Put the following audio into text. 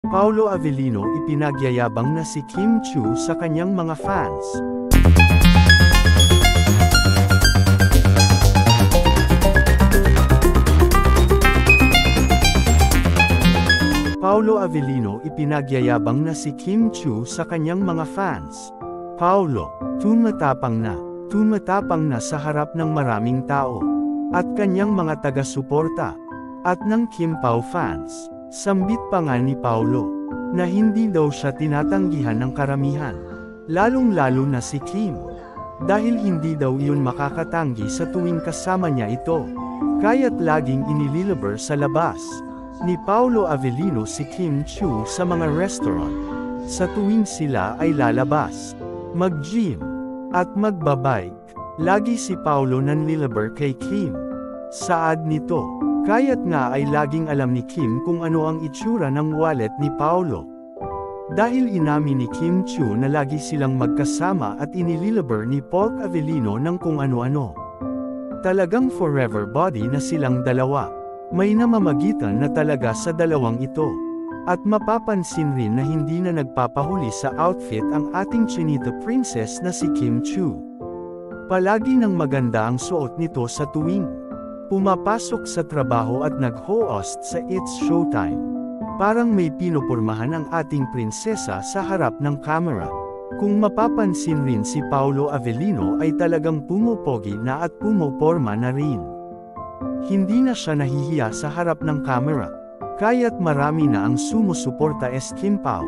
Paolo Avellino ipinagyayabang na si Kim Chiu sa kanyang mga fans. Paolo Avellino ipinagyayabang na si Kim Chiu sa kanyang mga fans. Paolo, tumatapang na sa harap ng maraming tao, at kanyang mga taga-suporta, at ng Kim Pao fans. Sambit pa nga ni Paolo, na hindi daw siya tinatanggihan ng karamihan, lalong-lalo na si Kim. Dahil hindi daw iyon makakatanggi sa tuwing kasama niya ito, kaya't laging inililiber sa labas ni Paolo Avellino si Kim Chiu sa mga restaurant. Sa tuwing sila ay lalabas, mag-gym, at magbabike, lagi si Paolo nanliliber kay Kim. Saad nito, kaya't nga ay laging alam ni Kim kung ano ang itsura ng wallet ni Paolo. Dahil inamin ni Kim Chiu na lagi silang magkasama at inililiber ni Paul Avellino ng kung ano-ano. Talagang forever body na silang dalawa. May namamagitan na talaga sa dalawang ito. At mapapansin rin na hindi na nagpapahuli sa outfit ang ating Chinita princess na si Kim Chiu. Palagi nang maganda ang suot nito sa tuwing pumapasok sa trabaho at nag-host sa It's Showtime. Parang may pinupurmahan ang ating prinsesa sa harap ng kamera. Kung mapapansin rin si Paolo Avellino ay talagang pumopogi na at pumoporma na rin. Hindi na siya nahihiya sa harap ng kamera, kaya't marami na ang sumusuporta es Kim Pao.